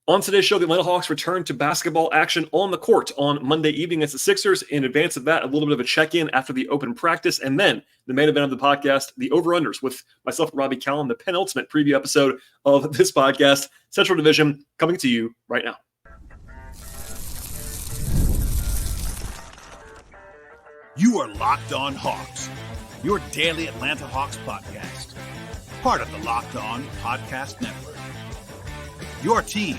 On today's show, the Atlanta Hawks return to basketball action on the court on Monday evening against the Sixers. In advance of that, a little bit of a check-in after the open practice, and then the main event of the podcast, the over-unders with myself and Robby Kalland, the penultimate preview episode of this podcast, Central Division, coming to you right now. You are Locked On Hawks, your daily Atlanta Hawks podcast, part of the Locked On Podcast Network. Your team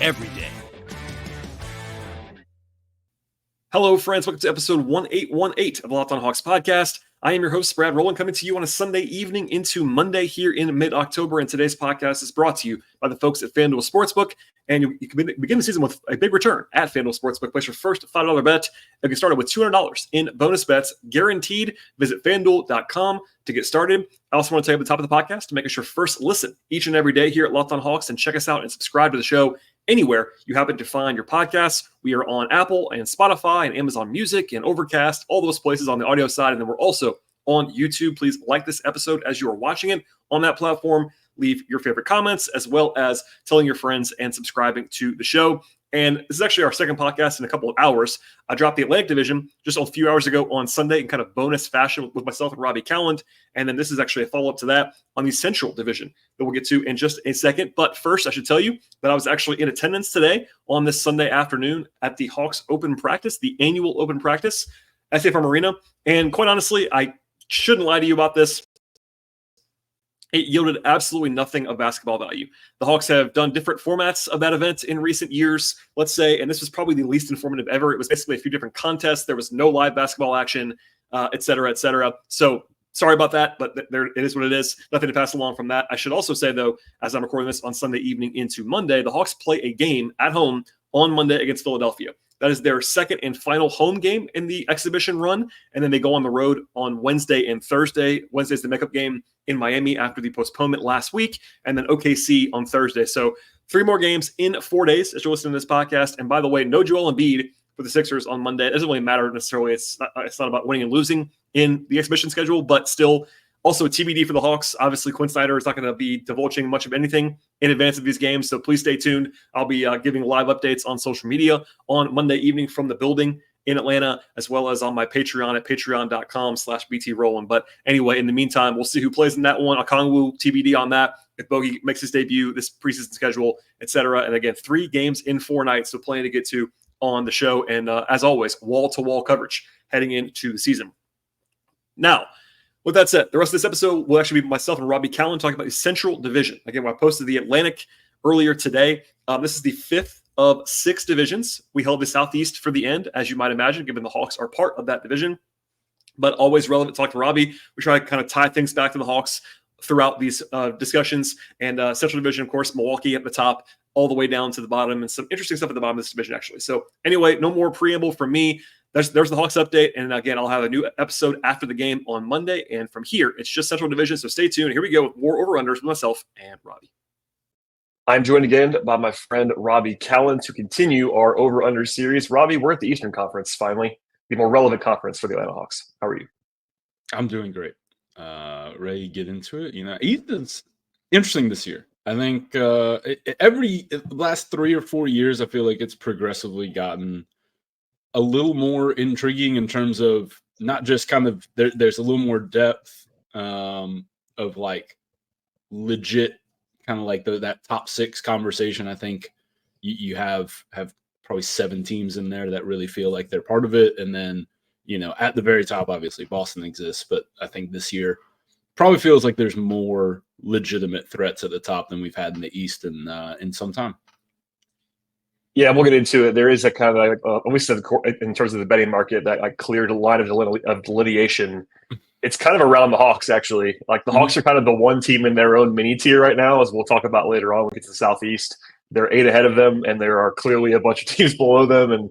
every day. Hello, friends. Welcome to episode 1818 of the Locked On Hawks podcast. I am your host, Brad Rowland, coming to you on a Sunday evening into Monday here in mid-October. And today's podcast is brought to you by the folks at FanDuel Sportsbook. And you can begin the season with a big return at FanDuel Sportsbook. Place your first $5 bet and get started with $200 in bonus bets guaranteed. Visit FanDuel.com to get started. I also want to tell you at the top of the podcast to make us your first listen each and every day here at Locked On Hawks, and check us out and subscribe to the show anywhere you happen to find your podcasts. We are on Apple and Spotify and Amazon Music and Overcast, all those places on the audio side. And then we're also on YouTube. Please like this episode as you are watching it on that platform. Leave your favorite comments, as well as telling your friends and subscribing to the show. And this is actually our second podcast in a couple of hours. I dropped the Atlantic Division just a few hours ago on Sunday in kind of bonus fashion with myself and Robby Kalland. And then this is actually a follow-up to that on the Central Division that we'll get to in just a second. But first, I should tell you that I was actually in attendance today on this Sunday afternoon at the Hawks Open Practice, the annual Open Practice at State Farm Arena. And quite honestly, I shouldn't lie to you about this. It yielded absolutely nothing of basketball value. The Hawks have done different formats of that event in recent years, let's say, and this was probably the least informative ever. It was basically a few different contests. There was no live basketball action, et cetera, et cetera. So sorry about that, but there it is what it is. Nothing to pass along from that. I should also say, though, as I'm recording this on Sunday evening into Monday, the Hawks play a game at home on Monday against Philadelphia. That is their second and final home game in the exhibition run. And then they go on the road on Wednesday and Thursday. Wednesday's the makeup game in Miami after the postponement last week. And then OKC on Thursday. So 3 more games in 4 days as you're listening to this podcast. And by the way, no Joel Embiid for the Sixers on Monday. It doesn't really matter necessarily. It's not about winning and losing in the exhibition schedule, but still also TBD for the Hawks. Obviously, Quinn Snyder is not going to be divulging much of anything in advance of these games, so please stay tuned. I'll be giving live updates on social media on Monday evening from the building in Atlanta, as well as on my Patreon at patreon.com/BTRowland. But anyway, in the meantime, we'll see who plays in that one. Okongwu, TBD on that. If Bogey makes his debut, this preseason schedule, etc. And again, 3 games in 4 nights, so plenty to get to on the show. And as always, wall-to-wall coverage heading into the season. Now, with that said, the rest of this episode will actually be myself and Robby Kalland talking about the Central Division. Again, I posted the Atlantic earlier today. This is the 5th of 6 divisions. We held the Southeast for the end, as you might imagine, given the Hawks are part of that division. But always relevant to talk to Robby. We try to kind of tie things back to the Hawks throughout these discussions. And Central Division, of course, Milwaukee at the top, all the way down to the bottom, and some interesting stuff at the bottom of this division, actually. So anyway, no more preamble from me. There's the Hawks update. And again, I'll have a new episode after the game on Monday. And from here, it's just Central Division. So stay tuned. Here we go with more over-unders with myself and Robby. I'm joined again by my friend Robby Kalland to continue our over-under series. Robby, we're at the Eastern Conference, finally, the more relevant conference for the Atlanta Hawks. How are you? I'm doing great. Ready to get into it. East is interesting this year. I think every last 3 or 4 years, I feel like it's progressively gotten a little more intriguing in terms of not just kind of there's a little more depth of like legit kind of like that top 6 conversation. I think you have probably 7 teams in there that really feel like they're part of it. And then, at the very top, obviously Boston exists, but I think this year probably feels like there's more legitimate threats at the top than we've had in the East in some time. Yeah, we'll get into it. There is a kind of like, we said in terms of the betting market, that like cleared a line of delineation. It's kind of around the Hawks, actually. Like the Hawks are kind of the one team in their own mini tier right now, as we'll talk about later on when we get to the Southeast. They're 8 ahead of them, and there are clearly a bunch of teams below them, and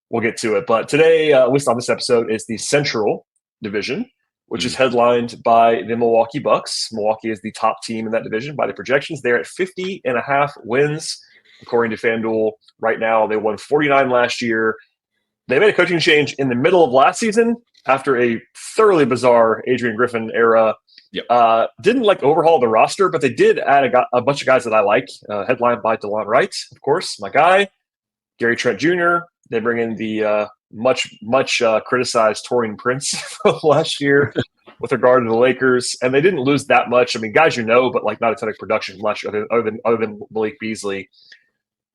we'll get to it. But today, at least on this episode, is the Central Division, which is headlined by the Milwaukee Bucks. Milwaukee is the top team in that division by the projections. They're at 50.5 wins. According to FanDuel, right now, they won 49 last year. They made a coaching change in the middle of last season after a thoroughly bizarre Adrian Griffin era Didn't like overhaul the roster, but they did add a bunch of guys that I like. Headlined by DeLon Wright, of course, my guy. Gary Trent Jr. They bring in the much criticized Taurean Prince from last year with regard to the Lakers, and they didn't lose that much. I mean, guys but like not a ton of production from last year other than Malik Beasley.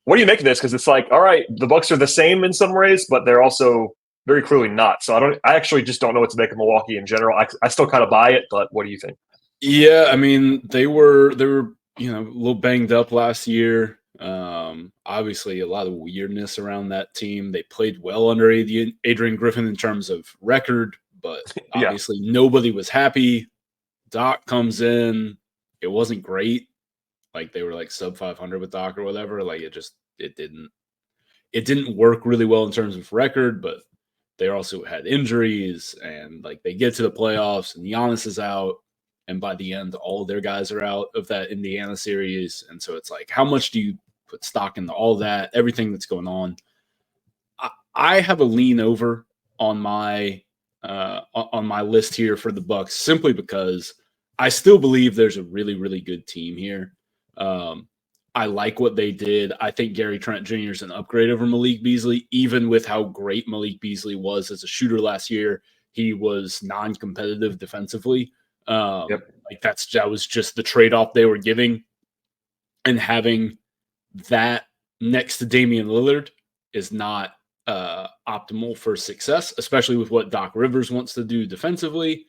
What do you make of this? Because it's like, all right, the Bucks are the same in some ways, but they're also very clearly not. So I actually just don't know what to make of Milwaukee in general. I still kind of buy it, but what do you think? Yeah, I mean, they were a little banged up last year. Obviously a lot of weirdness around that team. They played well under Adrian Griffin in terms of record, but obviously nobody was happy. Doc comes in. It wasn't great. Like they were like sub 500 with Doc or whatever. Like it didn't work really well in terms of record, but they also had injuries and like they get to the playoffs and Giannis is out. And by the end, all their guys are out of that Indiana series. And so it's like, how much do you put stock into all that, everything that's going on? I have a lean over on my list here for the Bucks simply because I still believe there's a really, really good team here. I like what they did. I think Gary Trent Jr. is an upgrade over Malik Beasley, even with how great Malik Beasley was as a shooter last year. He was non-competitive defensively. Like that was just the trade-off they were giving, and having that next to Damian Lillard is not optimal for success, especially with what Doc Rivers wants to do defensively.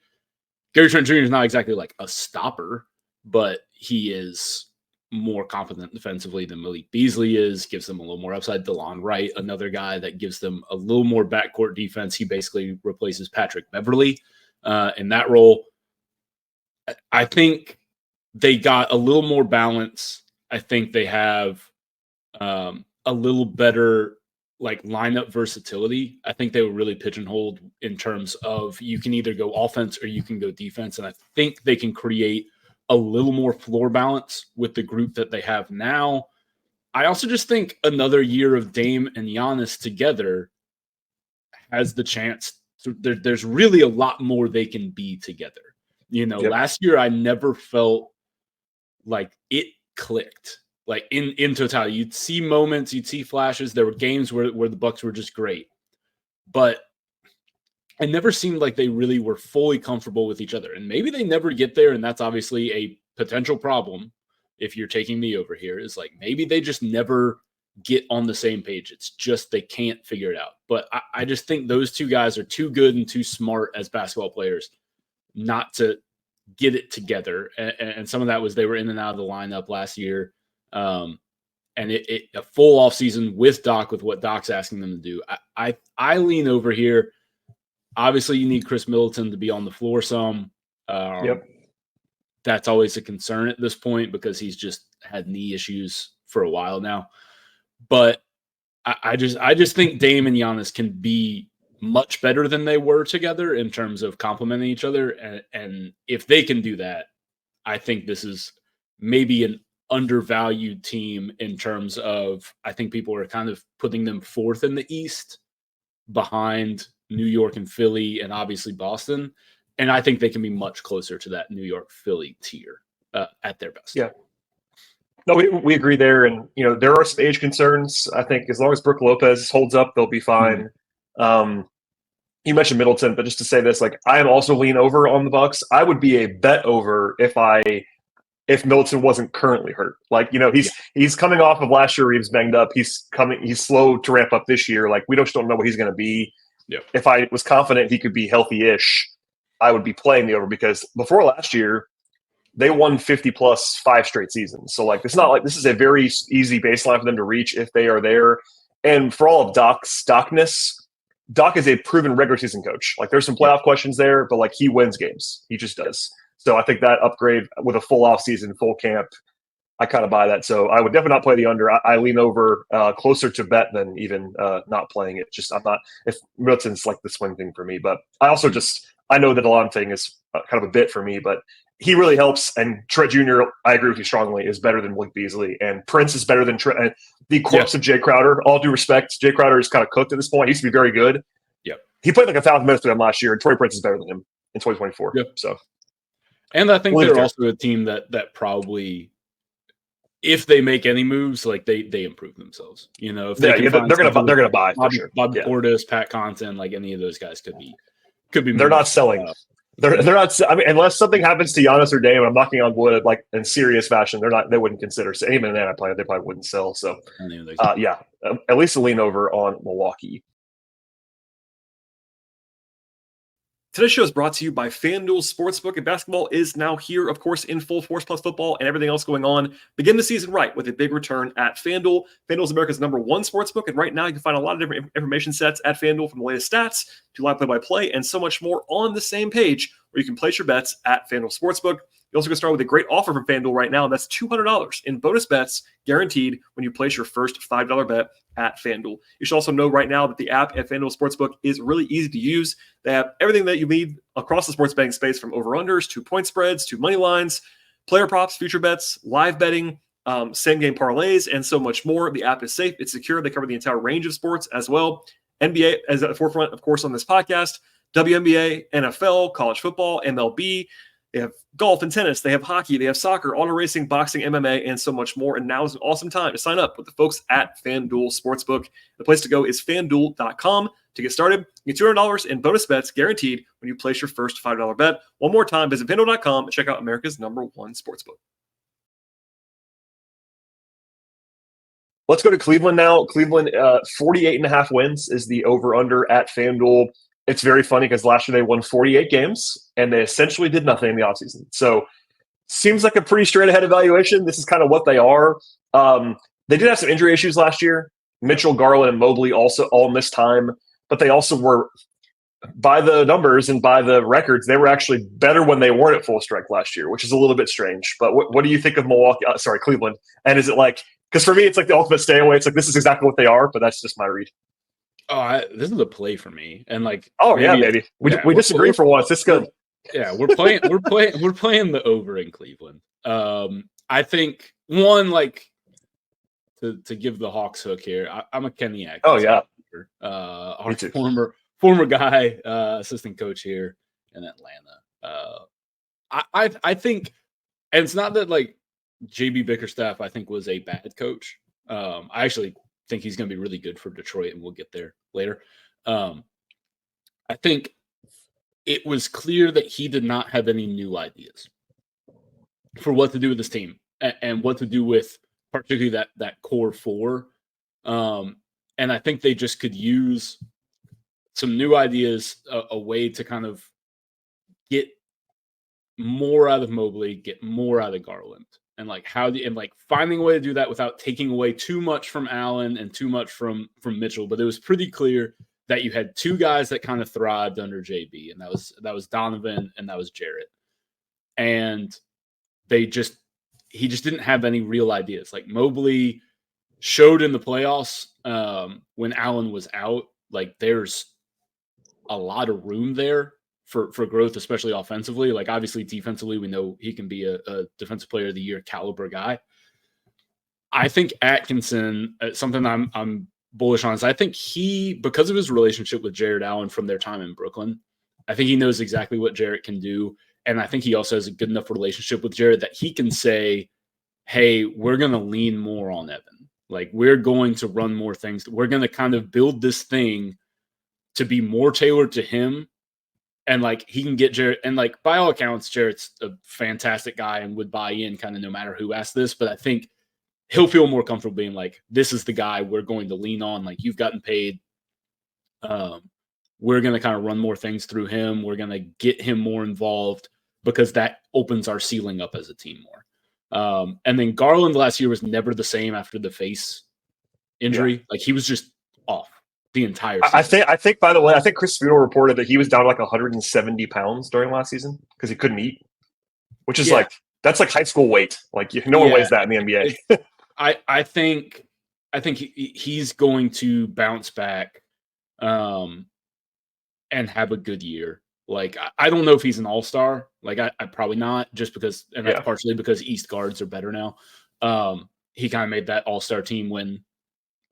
Gary Trent Jr. is not exactly like a stopper, but he is more competent defensively than Malik Beasley is, gives them a little more upside. DeLon Wright, another guy that gives them a little more backcourt defense. He basically replaces Patrick Beverley in that role. I think they got a little more balance. I think they have a little better like lineup versatility. I think they were really pigeonholed in terms of you can either go offense or you can go defense. And I think they can create a little more floor balance with the group that they have now. I also just think another year of Dame and Giannis together has the chance to, there's really a lot more they can be together. Last year I never felt like it clicked. Like in totality, you'd see moments, you'd see flashes. There were games where the Bucks were just great, but it never seemed like they really were fully comfortable with each other. And maybe they never get there, and that's obviously a potential problem if you're taking me over here, is like maybe they just never get on the same page. It's just they can't figure it out. But I just think those two guys are too good and too smart as basketball players not to get it together. And some of that was they were in and out of the lineup last year. And a full off season with Doc, with what Doc's asking them to do. I lean over here. Obviously, you need Chris Middleton to be on the floor some. That's always a concern at this point because he's just had knee issues for a while now. But I just think Dame and Giannis can be much better than they were together in terms of complementing each other. And if they can do that, I think this is maybe an undervalued team in terms of, I think people are kind of putting them fourth in the East behind New York and Philly and obviously Boston. And I think they can be much closer to that New York Philly tier at their best. Yeah. No, we agree there. And, there are some age concerns. I think as long as Brook Lopez holds up, they'll be fine. You mentioned Middleton, but just to say this, like I am also lean over on the Bucks. I would be a bet over if Middleton wasn't currently hurt. Like, he's coming off of last year. He was banged up. He's slow to ramp up this year. Like we don't know what he's going to be. Yeah. If I was confident he could be healthy-ish, I would be playing the over because before last year, they won 50 plus 5 straight seasons. So like, it's not like this is a very easy baseline for them to reach if they are there. And for all of Doc's Docness, Doc is a proven regular season coach. Like there's some playoff questions there, but like he wins games. He just does. So I think that upgrade with a full off season, full camp, I kind of buy that. So I would definitely not play the under. I lean over closer to bet than even not playing it. Just I'm not if Middleton's like the swing thing for me. But I also I know that a lot of thing is kind of a bit for me, but he really helps. And Trent Jr., I agree with you strongly, is better than Malik Beasley. And Prince is better than Trent. And the corpse of Jay Crowder, all due respect, Jay Crowder is kind of cooked at this point. He used to be very good. Yep. He played like 1,000 minutes with them last year, and Troy Prince is better than him in 2024. Yep. So, And I think they're also a team that probably, if they make any moves, like they improve themselves. If they they're gonna buy for sure. Bobby Portis, Pat Connaughton, like any of those guys could be. They're not selling. They're not. I mean, unless something happens to Giannis or Dame, I'm knocking on wood, like in serious fashion. They're not. They wouldn't consider. Even in that they probably wouldn't sell. So, yeah, at least a lean over on Milwaukee. Today's show is brought to you by FanDuel Sportsbook, and basketball is now here, of course, in full force, plus football and everything else going on. Begin the season right with a big return at FanDuel. FanDuel is America's #1 sportsbook, and right now you can find a lot of different information sets at FanDuel, from the latest stats to live play-by-play and so much more on the same page, where you can place your bets at FanDuel Sportsbook. You also can start with a great offer from FanDuel right now, and that's $200 in bonus bets guaranteed when you place your first $5 bet at FanDuel. You should also know right now that the app at FanDuel Sportsbook is really easy to use. They have everything that you need across the sports betting space, from over-unders to point spreads to money lines, player props, future bets, live betting, same-game parlays, and so much more. The app is safe. It's secure. They cover the entire range of sports as well. NBA is at the forefront, of course, on this podcast. WNBA, NFL, college football, MLB. They have golf and tennis. They have hockey. They have soccer, auto racing, boxing, MMA, and so much more. And now is an awesome time to sign up with the folks at FanDuel Sportsbook. The place to go is FanDuel.com to get started. You get $200 in bonus bets guaranteed when you place your first $5 bet. One more time, visit FanDuel.com and check out America's #1 sportsbook. Let's go to Cleveland now. Cleveland, 48.5 wins is the over-under at FanDuel. It's very funny because last year they won 48 games and they essentially did nothing in the offseason. So seems like a pretty straight ahead evaluation. This is kind of what they are. They did have some injury issues last year. Mitchell, Garland, and Mobley also all missed time, but they also were, by the numbers and by the records, they were actually better when they weren't at full strength last year, which is a little bit strange. But what do you think of Cleveland? And is it like, because for me, it's like the ultimate stay away. It's like, this is exactly what they are, but that's just my read. Oh, this is a play for me, and like, maybe we disagree for once. It's good. Yeah, we're playing the over in Cleveland. I think one, like, to give the Hawks hook here. I'm a Kenny Atkinson. Oh yeah, our former guy, assistant coach here in Atlanta. I think, and it's not that like JB Bickerstaff I think was a bad coach. I actually think he's going to be really good for Detroit, and we'll get there later. I think it was clear that he did not have any new ideas for what to do with this team and what to do with particularly that core four. And I think they just could use some new ideas, a way to kind of get more out of Mobley, get more out of Garland. And like finding a way to do that without taking away too much from Allen and too much from Mitchell. But it was pretty clear that you had two guys that kind of thrived under JB, and that was Donovan and that was Jarrett. And he just didn't have any real ideas. Like Mobley showed in the playoffs when Allen was out, like there's a lot of room there for growth, especially offensively. Like obviously defensively, we know he can be a defensive player of the year caliber guy. I think Atkinson, something I'm bullish on, is I think he, because of his relationship with Jared Allen from their time in Brooklyn, I think he knows exactly what Jarrett can do. And I think he also has a good enough relationship with Jared that he can say, hey, we're going to lean more on Evan. Like we're going to run more things. We're going to kind of build this thing to be more tailored to him. And like he can get Jarrett, and like by all accounts, Jarrett's a fantastic guy and would buy in kind of no matter who asked this. But I think he'll feel more comfortable being like, this is the guy we're going to lean on. Like you've gotten paid. We're going to kind of run more things through him. We're going to get him more involved because that opens our ceiling up as a team more. And then Garland last year was never the same after the face injury. Yeah. Like he was just off the entire season. I think, by the way, I think Chris Spudo reported that he was down to like 170 pounds during last season because he couldn't eat, which is like, that's like high school weight. Like no one weighs that in the NBA. I think he's going to bounce back and have a good year. Like, I don't know if he's an all-star. Like, I probably not, just because, and that's partially because East guards are better now. He kind of made that all-star team when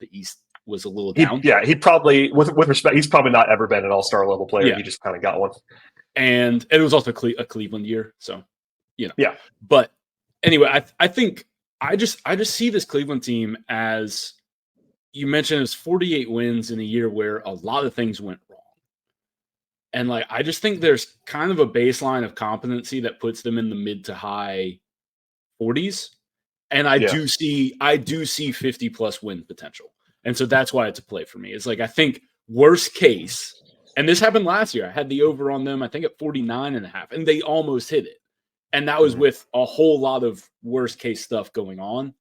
the East was a little down. He probably, with respect, he's probably not ever been an all-star level player. Yeah. He just kind of got one. And it was also a Cleveland year, so Yeah. But anyway, I think I just see this Cleveland team as you mentioned, it was 48 wins in a year where a lot of things went wrong. And like, I just think there's kind of a baseline of competency that puts them in the mid to high 40s. And I do see 50 plus win potential. And so that's why it's a play for me. It's like, I think worst case, and this happened last year, I had the over on them, I think at 49.5, and they almost hit it. And that was with a whole lot of worst case stuff going on.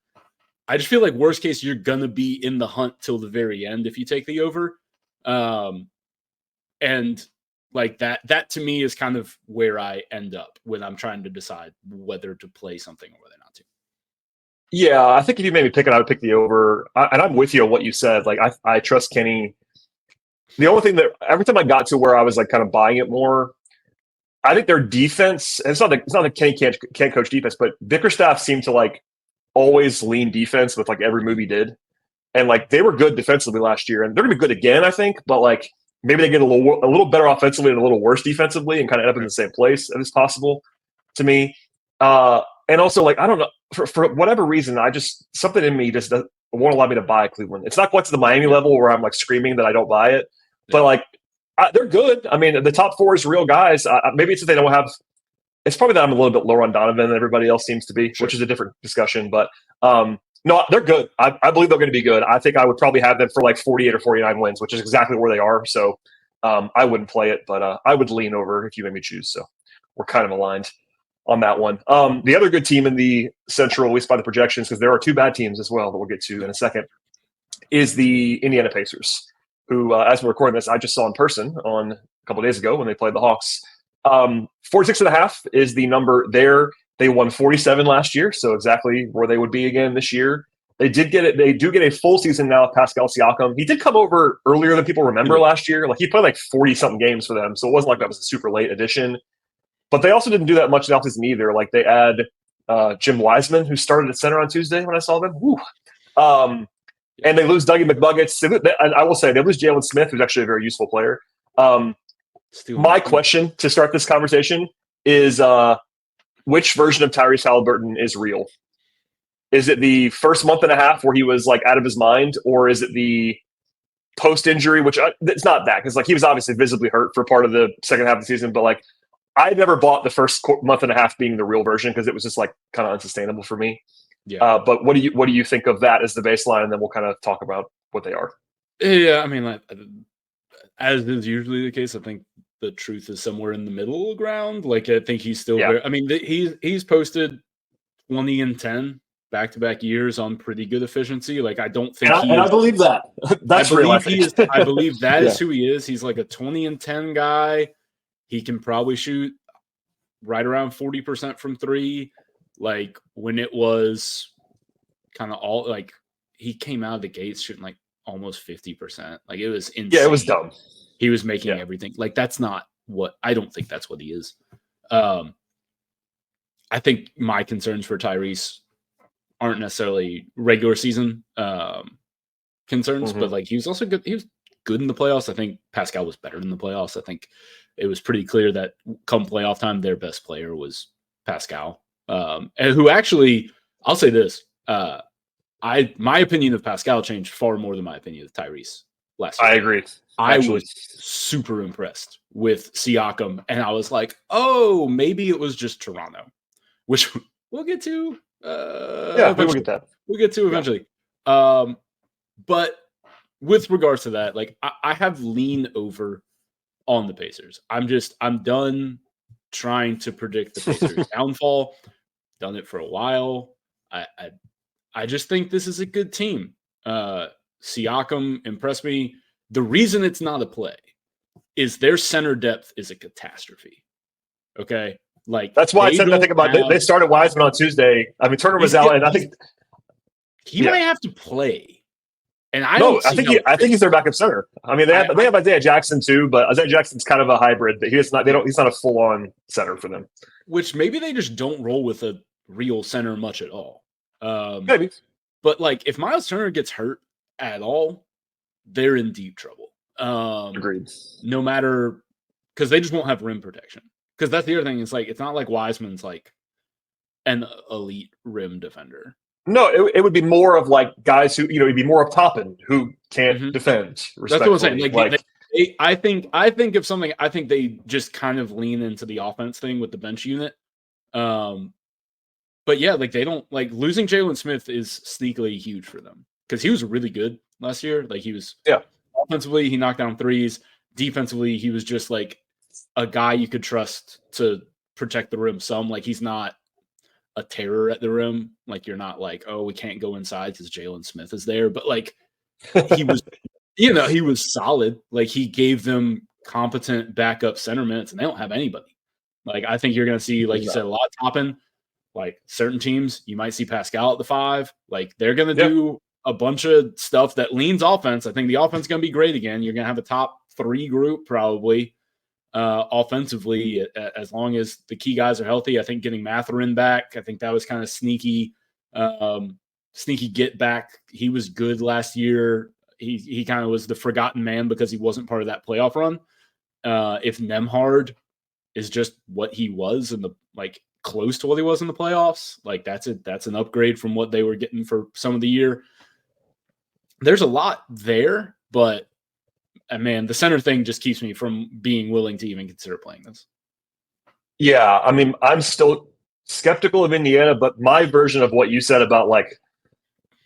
I just feel like worst case, you're going to be in the hunt till the very end if you take the over. And like that to me is kind of where I end up when I'm trying to decide whether to play something or whether not to. Yeah, I think if you made me pick it, I would pick the over. And I'm with you on what you said. Like, I trust Kenny. The only thing that every time I got to where I was like kind of buying it more, I think their defense, and it's not that Kenny can't coach defense, but Bickerstaff seemed to like always lean defense with like every move he did. And like they were good defensively last year, and they're gonna be good again, I think, but like maybe they get a little better offensively and a little worse defensively and kind of end up in the same place if it's possible to me. And also, like, I don't know, for whatever reason, something in me just won't allow me to buy Cleveland. It's not quite to the Miami level where I'm like screaming that I don't buy it, but like they're good. I mean, the top four is real guys. Maybe it's that they don't have. It's probably that I'm a little bit lower on Donovan than everybody else seems to be, which is a different discussion. But no, they're good. I believe they're going to be good. I think I would probably have them for like 48 or 49 wins, which is exactly where they are. So I wouldn't play it, but I would lean over if you made me choose. So we're kind of aligned on that one. The other good team in the Central, at least by the projections, because there are two bad teams as well that we'll get to in a second, is the Indiana Pacers, who, as we're recording this, I just saw in person on a couple of days ago when they played the Hawks. 46.5 is the number there. They won 47 last year, so exactly where they would be again this year. They do get a full season now of Pascal Siakam. He did come over earlier than people remember last year. Like he played like 40-something games for them, so it wasn't like that was a super late addition. But they also didn't do that much in offseason either. Like they add Jim Wiseman, who started at center on Tuesday when I saw them. And they lose Dougie McBuckets. I will say they lose Jalen Smith, who's actually a very useful player. My question to start this conversation is which version of Tyrese Halliburton is real? Is it the first month and a half where he was like out of his mind, or is it the post-injury, which it's not that, because like he was obviously visibly hurt for part of the second half of the season, but like I never bought the first month and a half being the real version because it was just like kind of unsustainable for me. Yeah. But what do you think of that as the baseline, and then we'll kind of talk about what they are. Yeah, I mean, like, as is usually the case, I think the truth is somewhere in the middle ground. Like I think he's still very, I mean, he's posted 20 and 10 back-to-back years on pretty good efficiency. Like I don't think I believe that. That's real. I believe that is who he is. He's like a 20 and 10 guy. He can probably shoot right around 40% from three. Like when it was kind of all like he came out of the gates shooting like almost 50%. Like it was insane. Yeah, it was dumb. He was making everything. Like that's not what I don't think that's what he is. I think my concerns for Tyrese aren't necessarily regular season concerns, but like he was also good. He was good in the playoffs. I think Pascal was better in the playoffs. I think it was pretty clear that come playoff time, their best player was Pascal. And who actually, I'll say this, my opinion of Pascal changed far more than my opinion of Tyrese last year. I agree. I was super impressed with Siakam, and I was like, oh, maybe it was just Toronto, which we'll get to. We'll get that. We'll get to eventually. But with regards to that, like I have leaned over on the Pacers. I'm done trying to predict the Pacers downfall. Done it for a while. I just think this is a good team. Siakam impressed me. The reason it's not a play is their center depth is a catastrophe. Okay. Like that's why I said that thing about they started Wiseman on Tuesday. I mean, Turner was out, and I think he might have to play. And I think he's their backup center. I mean, they have Isaiah Jackson too, but Isaiah Jackson's kind of a hybrid. But he's not a full on center for them. Which maybe they just don't roll with a real center much at all. Maybe. But like if Miles Turner gets hurt at all, they're in deep trouble. Agreed. No matter because they just won't have rim protection. Because that's the other thing. It's like it's not like Wiseman's like an elite rim defender. No, it would be more of like guys who, it'd be more of Toppin who can't defend respectfully. That's what I'm saying. I think of something, I think they just kind of lean into the offense thing with the bench unit. But yeah, like they don't like losing Jalen Smith is sneakily huge for them because he was really good last year. Like he was offensively, he knocked down threes. Defensively, he was just like a guy you could trust to protect the rim some. Like he's not a terror at the rim. Like you're not like, oh, we can't go inside because Jalen Smith is there. But like he was, he was solid. Like he gave them competent backup center minutes, and they don't have anybody. Like I think you're going to see, like you said, a lot of Toppin. Like certain teams, you might see Pascal at the 5. Like they're going to do a bunch of stuff that leans offense. I think the offense is going to be great again. You're going to have a top 3 group probably offensively as long as the key guys are healthy. I think getting Mathurin back, I think that was kind of sneaky get back. He was good last year. He kind of was the forgotten man because he wasn't part of that playoff run. If Nembhard is just what he was in the like close to what he was in the playoffs, like that's an upgrade from what they were getting for some of the year. There's a lot there, but man, the center thing just keeps me from being willing to even consider playing this. Yeah, I mean, I'm still skeptical of Indiana, but my version of what you said about like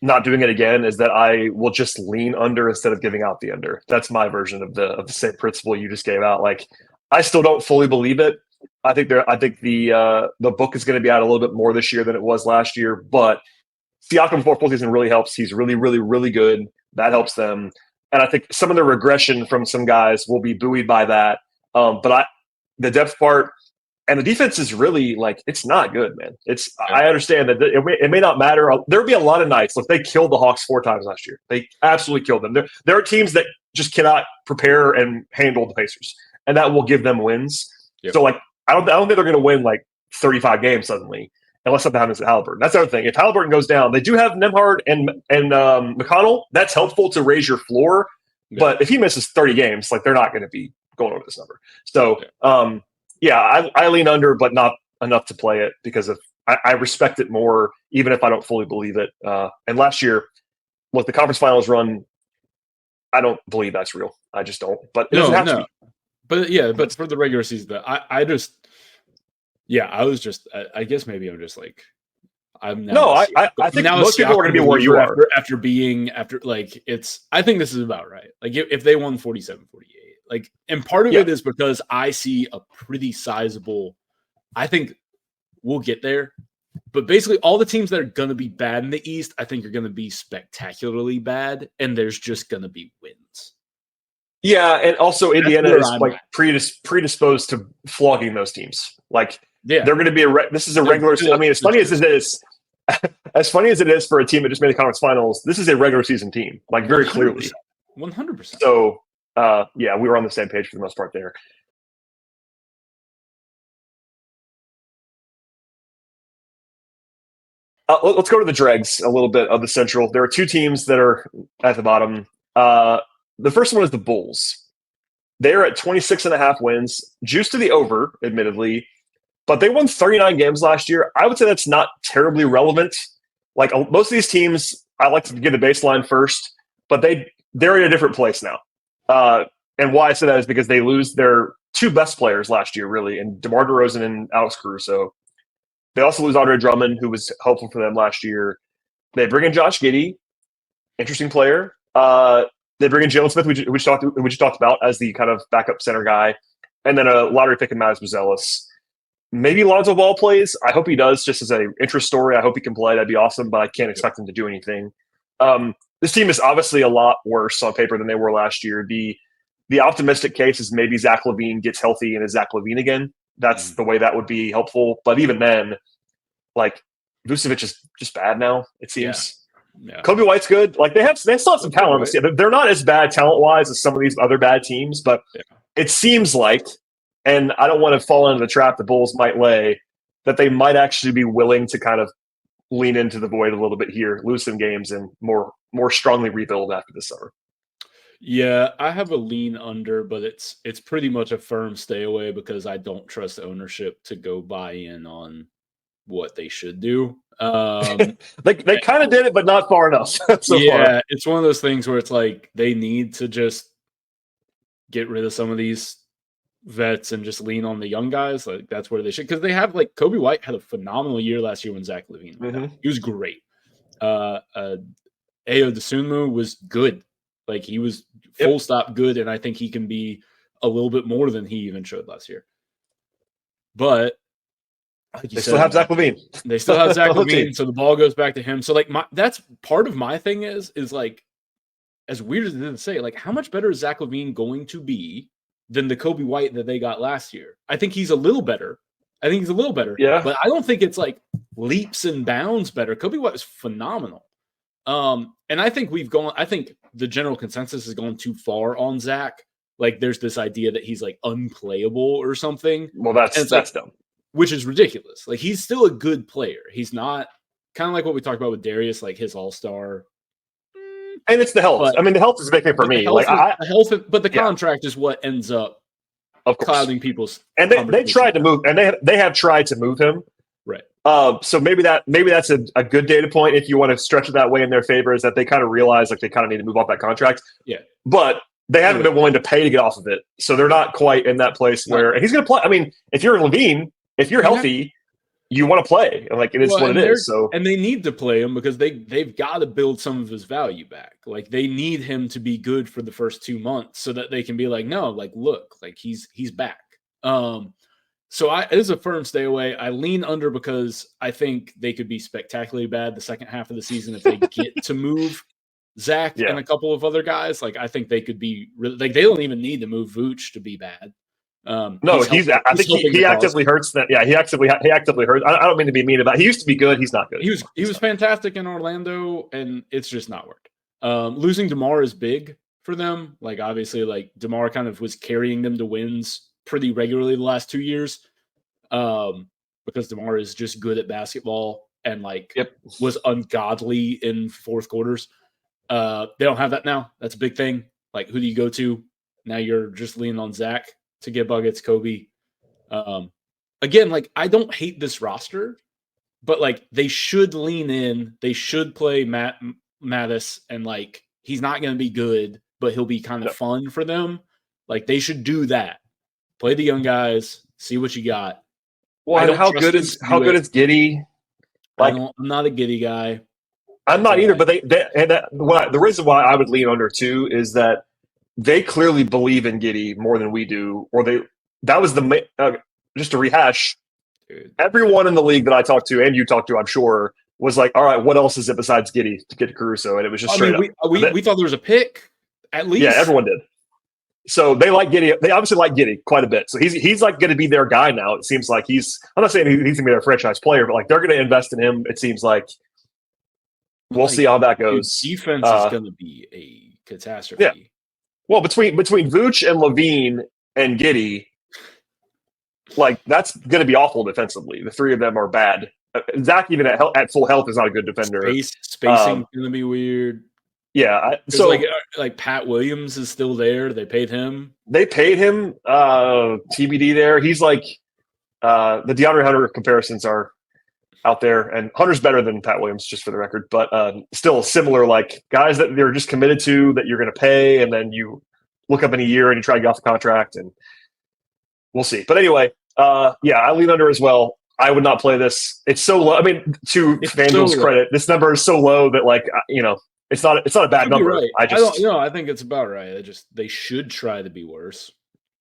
not doing it again is that I will just lean under instead of giving out the under. That's my version of the same principle you just gave out. Like I still don't fully believe it. I think the book is going to be out a little bit more this year than it was last year, but Siakam for full season really helps. He's really, really, really good. That helps them. And I think some of the regression from some guys will be buoyed by that. But the depth part and the defense is really like, it's not good, man. I understand that it may not matter. There'll be a lot of nights. Look, they killed the Hawks 4 times last year. They absolutely killed them. There are teams that just cannot prepare and handle the Pacers, and that will give them wins. Yep. So like, I don't think they're going to win like 35 games suddenly, unless something happens to Halliburton. That's the other thing. If Halliburton goes down, they do have Nembhard and McConnell. That's helpful to raise your floor. Yeah. But if he misses 30 games, like they're not going to be going over this number. So, I lean under, but not enough to play it because I respect it more, even if I don't fully believe it. And last year, look, the conference finals run, I don't believe that's real. I just don't. But it doesn't have to be. But for the regular season, I guess maybe I'm just like, I'm now. No, I think most people are going to be where you are. I think this is about right. Like if they won 47-48, like, and part of it is because I see a pretty sizable, I think we'll get there. But basically all the teams that are going to be bad in the East, I think are going to be spectacularely bad. And there's just going to be wins. Yeah, and also Indiana is like predisposed to flogging those teams. Like they're going to be this is a regular. I mean, as funny as it is for a team that just made the conference finals, this is a regular season team, like very 100%, clearly. 100%. So we were on the same page for the most part there. Let's go to the dregs a little bit of the Central. There are 2 teams that are at the bottom. The first one is the Bulls. They're at 26.5 wins, juiced to the over, admittedly, but they won 39 games last year. I would say that's not terribly relevant. Like most of these teams, I like to get a baseline first, but they're in a different place now. And why I say that is because they lose their 2 best players last year, really, and DeMar DeRozan and Alex Caruso. They also lose Andre Drummond, who was helpful for them last year. They bring in Josh Giddey, interesting player. They bring in Jalen Smith, which you talked about as the kind of backup center guy, and then a lottery pick in Miles Buzelis. Maybe Lonzo Ball plays. I hope he does, just as an interest story. I hope he can play. That'd be awesome, but I can't expect him to do anything. This team is obviously a lot worse on paper than they were last year. The optimistic case is maybe Zach LaVine gets healthy and is Zach LaVine again. That's the way that would be helpful. But even then, like Vucevic is just bad now, it seems. Yeah. Kobe White's good. Like they still have some talent. They're not as bad talent-wise as some of these other bad teams, but it seems like, and I don't want to fall into the trap the Bulls might lay, that they might actually be willing to kind of lean into the void a little bit here, lose some games, and more strongly rebuild after this summer. Yeah, I have a lean under, but it's pretty much a firm stay away because I don't trust ownership to go buy in on what they should do. They kind of did it, but not far enough so far. It's one of those things where it's like they need to just get rid of some of these vets and just lean on the young guys. Like that's where they should, because they have like Kobe White had a phenomenal year last year when Zach LaVine went down. He was great. Ayo Dosunmu was good. Like he was full stop good, and I think he can be a little bit more than he even showed last year. But like they still have Zach LaVine. They still have Zach LaVine, so the ball goes back to him. So like that's part of my thing is like, as weird as it is to say, like how much better is Zach LaVine going to be than the Kobe White that they got last year? I think he's a little better. Yeah. But I don't think it's like leaps and bounds better. Kobe White was phenomenal. And I think I think the general consensus is going too far on Zach. Like there's this idea that he's like unplayable or something. Well, that's like, dumb. Which is ridiculous. Like he's still a good player. He's not kind of like what we talked about with Darius, like his all-star. And it's the health. But, I mean, the health is big for me. But the contract is what ends up clouding people's. And they tried to move, and they have tried to move him. Right. So maybe that's a good data point if you want to stretch it that way in their favor, is that they kind of realize like they kind of need to move off that contract. Yeah. But they haven't been willing to pay to get off of it, so they're not quite in that place where. And he's going to play. I mean, if you're LaVine, if you're healthy. You want to play, and like it is what it is. So, and they need to play him because they've got to build some of his value back. Like they need him to be good for the first 2 months so that they can be like, no, like look, like he's back. So it is a firm stay away. I lean under because I think they could be spectacularly bad the second half of the season if they get to move Zach and a couple of other guys. Like I think they could be really, like they don't even need to move Vooch to be bad. I think he actively hurts that. Yeah, he actively hurts. I don't mean to be mean about it. He used to be good. He's not good. He was fantastic in Orlando, and it's just not worked. Losing DeMar is big for them. Like obviously, like DeMar kind of was carrying them to wins pretty regularly the last 2 years. Because DeMar is just good at basketball and was ungodly in fourth quarters. They don't have that now. That's a big thing. Like who do you go to? Now you're just leaning on Zach to get buckets, Kobe. Again, like I don't hate this roster, but like they should lean in. They should play Mattis, and like he's not going to be good, but he'll be kind of fun for them. Like they should do that. Play the young guys, see what you got. Well, and how good is Giddy? Like I'm not a Giddy guy. I'm not either. But the reason why I would lean under too is that they clearly believe in Giddy more than we do, that was just to rehash. Dude. Everyone in the league that I talked to and you talked to, I'm sure, was like, all right, what else is it besides Giddy to get to Caruso? And it was just straight up. We thought there was a pick, at least. Yeah, everyone did. So they like Giddy. They obviously like Giddy quite a bit. So he's like going to be their guy now. It seems like I'm not saying he's going to be their franchise player, but like they're going to invest in him. It seems like we'll see how that goes. Defense is going to be a catastrophe. Yeah. Well, between Vooch and LaVine and Giddy, like that's going to be awful defensively. The three of them are bad. Zach, even at full health, is not a good defender. Spacing is going to be weird. Yeah. So like Pat Williams is still there. They paid him. TBD there. He's like the DeAndre Hunter comparisons are out there, and Hunter's better than Pat Williams, just for the record, but still similar, like guys that they're just committed to that you're going to pay, and then you look up in a year and you try to get off the contract, and we'll see. But anyway, I lean under as well. I would not play this. It's so low. I mean, to FanDuel's credit, this number is so low that it's not a bad number. Right. I think it's about right. They should try to be worse.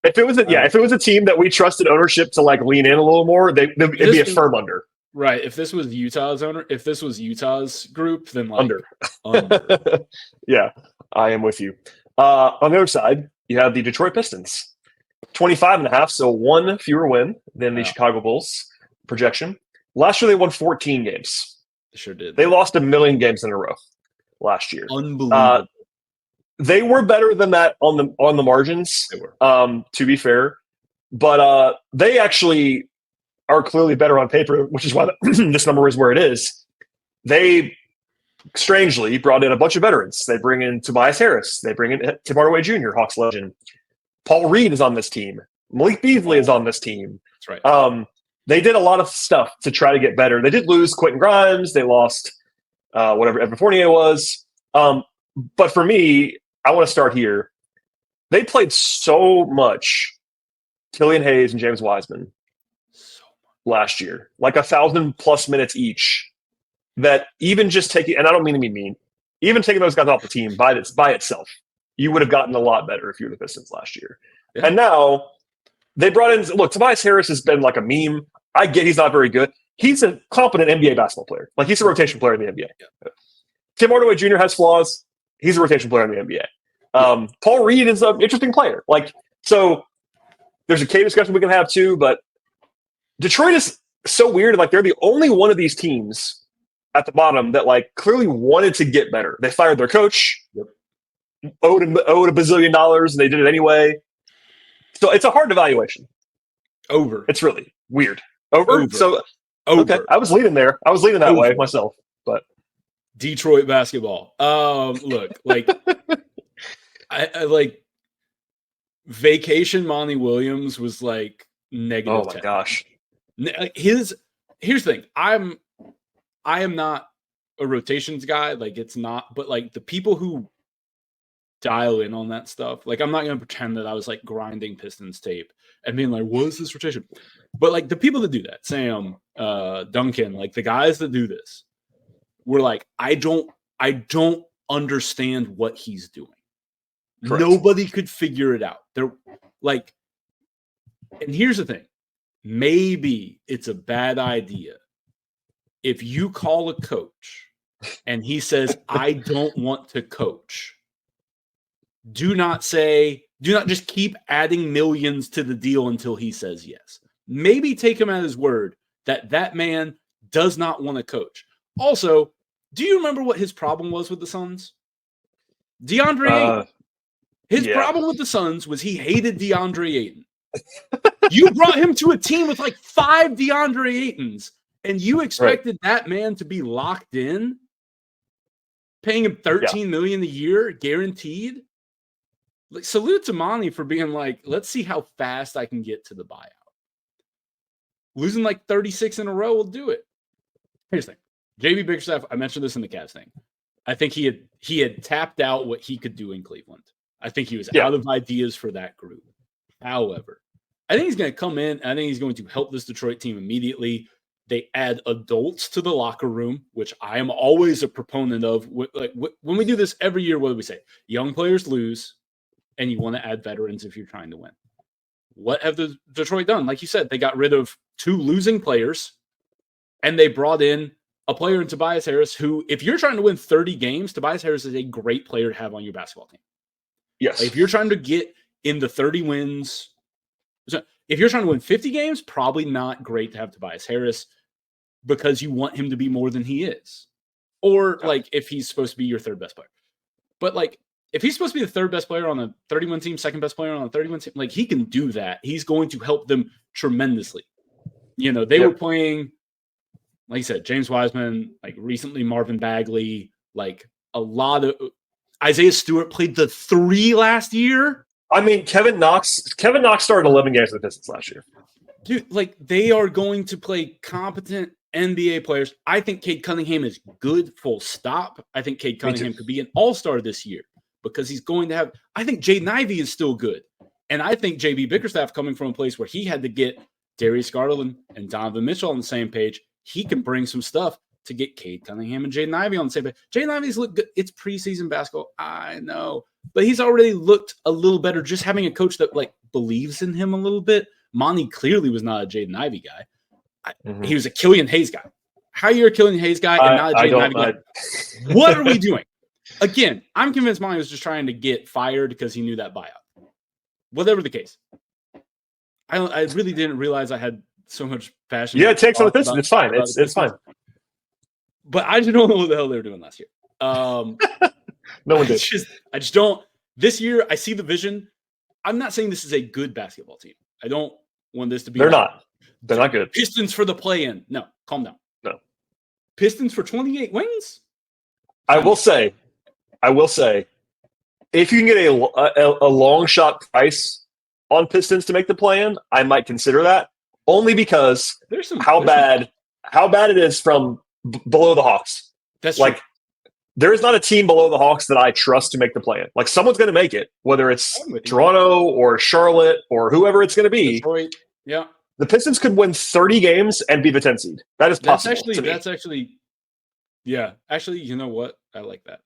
If it was a team that we trusted ownership to like lean in a little more, it'd be a firm under. Right. If this was Utah's group, then like under. Yeah, I am with you. On the other side, you have the Detroit Pistons, 25.5, so one fewer win than the Chicago Bulls projection. Last year they won 14 games. They sure did. They lost 1 million games in a row last year. Unbelievable. They were better than that on the margins. They were. To be fair, but they actually are clearly better on paper, which is why this number is where it is. They strangely brought in a bunch of veterans. They bring in Tobias Harris. They bring in Tim Hardaway Jr., Hawks legend. Paul Reed is on this team. Malik Beasley is on this team. That's right. they did a lot of stuff to try to get better. They did lose Quentin Grimes. They lost whatever Evan Fournier was. But for me, I want to start here. They played so much Killian Hayes and James Wiseman last year, like 1,000+ minutes each, that even just taking, and I don't mean to be mean, even taking those guys off the team by itself, you would have gotten a lot better if you were the Pistons last year. Yeah. And now they brought in, look, Tobias Harris has been like a meme. I get he's not very good. He's a competent NBA basketball player. Like, he's a rotation player in the NBA. Yeah. Tim Hardaway Jr. has flaws. He's a rotation player in the NBA. Paul Reed is an interesting player. Like, so there's a K discussion we can have too, but Detroit is so weird. Like, they're the only one of these teams at the bottom that like clearly wanted to get better. They fired their coach, owed $1 bazillion, and they did it anyway. So it's a hard evaluation. Over. It's really weird. Over. So okay, I was leaning there. I was leaning that way myself, but Detroit basketball. Look, like I like Vacation Monty Williams was like negative. Oh my 10. gosh. Here's the thing. I am not a rotations guy. Like, it's not, but like the people who dial in on that stuff, like, I'm not going to pretend that I was like grinding Pistons tape and being like, what is this rotation? But like the people that do that, Sam, Duncan, like the guys that do this were like, I don't understand what he's doing. Correct. Nobody could figure it out. They're like, and here's the thing. Maybe it's a bad idea if you call a coach and he says, I don't want to coach. Do not just keep adding millions to the deal until he says yes. Maybe take him at his word that man does not want to coach. Also, do you remember what his problem was with the Suns? DeAndre Ayton. His problem with the Suns was he hated DeAndre Ayton. You brought him to a team with like 5 DeAndre Aytons, and you expected that man to be locked in, paying him $13 million a year guaranteed. Like, salute to Monty for being like, let's see how fast I can get to the buyout. Losing like 36 in a row will do it. Here's the thing. JB Bickerstaff, I mentioned this in the Cavs thing. I think he had tapped out what he could do in Cleveland. I think he was out of ideas for that group. However, I think he's going to come in. I think he's going to help this Detroit team immediately. They add adults to the locker room, which I am always a proponent of. Like, when we do this every year, what do we say? Young players lose, and you want to add veterans if you're trying to win. What have the Detroit done? Like you said, they got rid of 2 losing players, and they brought in a player in Tobias Harris who, if you're trying to win 30 games, Tobias Harris is a great player to have on your basketball team. Yes. Like, if you're trying to get in the 30 wins, if you're trying to win 50 games, probably not great to have Tobias Harris because you want him to be more than he is. Or like if he's supposed to be your 3rd best player. But like if he's supposed to be the 3rd best player on a 31 team, 2nd best player on a 31 team, like he can do that. He's going to help them tremendously. You know, they were playing, like you said, James Wiseman, like recently Marvin Bagley, like a lot of Isaiah Stewart played the 3 last year. I mean, Kevin Knox started 11 games for the Pistons last year. Dude, like they are going to play competent NBA players. I think Cade Cunningham is good, full stop. I think Cade Cunningham could be an all-star this year because he's going to have – I think Jaden Ivey is still good. And I think J.B. Bickerstaff, coming from a place where he had to get Darius Garland and Donovan Mitchell on the same page, he can bring some stuff to get Cade Cunningham and Jaden Ivey on the same page. Jaden Ivey's looked good. It's preseason basketball. I know. But he's already looked a little better just having a coach that like believes in him a little bit. Monty clearly was not a Jaden Ivey guy. He was a Killian Hayes guy. How you're a Killian Hayes guy and not a Jaden Ivey guy? What are we doing? Again, I'm convinced Monty was just trying to get fired because he knew that buyout. Whatever the case. I really didn't realize I had so much passion. Yeah, it takes on the Pistons. It's fine. It's fine. But I just don't know what the hell they were doing last year. No one did. I just don't. This year, I see the vision. I'm not saying this is a good basketball team. I don't want this to be. They're not. They're not good. Pistons for the play-in. No, calm down. No. Pistons for 28 wins? I will say, if you can get a long shot price on Pistons to make the play-in, I might consider that. only because how bad it is from below the Hawks. That's like true. There is not a team below the Hawks that I trust to make the play-in. Like someone's going to make it, whether it's Toronto or Charlotte or whoever it's going to be. Detroit. Yeah. The Pistons could win 30 games and be the 10th seed. That is possible. Yeah. Actually, you know what? I like that.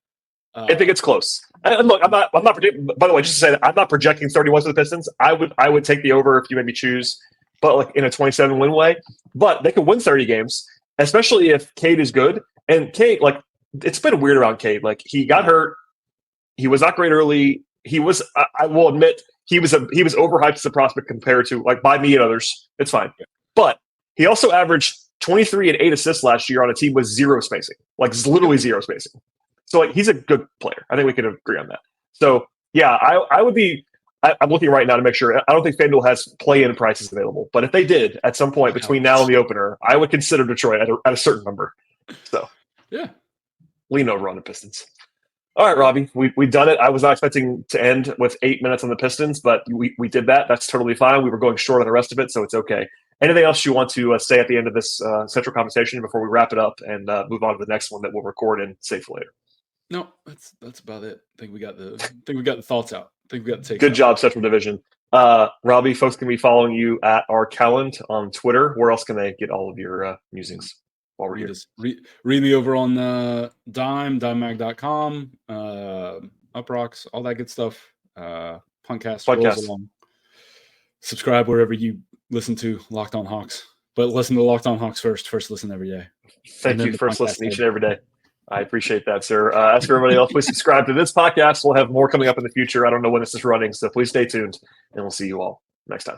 I think it's close. And look, I'm not predicting. By the way, just to say that I'm not projecting 31 to the Pistons. I would take the over if you made me choose, but like in a 27 win way. But they could win 30 games, especially if Cade is good. And Cade, like, it's been weird around Cade. Like, he got hurt. He was not great early. He was. I will admit he was overhyped as a prospect compared to like by me and others. It's fine, but he also averaged 23 and 8 assists last year on a team with zero spacing, like literally zero spacing. So like he's a good player. I think we can agree on that. So yeah, I would be. I'm looking right now to make sure. I don't think FanDuel has play-in prices available, but if they did at some point between now and the opener, I would consider Detroit at a certain number. So yeah, lean over on the Pistons. All right, Robbie, we've done it. I was not expecting to end with 8 minutes on the Pistons, but we did that. That's totally fine. We were going short on the rest of it, so it's okay. Anything else you want to say at the end of this central conversation before we wrap it up and move on to the next one that we'll record and save for later? No, that's about it. I think we got the thoughts out. I think we got the takes. Good job, Central Division. Robbie, folks can be following you at Kalland on Twitter. Where else can they get all of your musings while we're here? Read me over on Dime, dimemag.com, Uprocks, all that good stuff. Podcast. Subscribe wherever you listen to Locked On Hawks. But listen to Locked On Hawks first. First listen every day. Thank you. First listen each and every day. I appreciate that, sir. As for everybody else, please subscribe to this podcast. We'll have more coming up in the future. I don't know when this is running, so please stay tuned, and we'll see you all next time.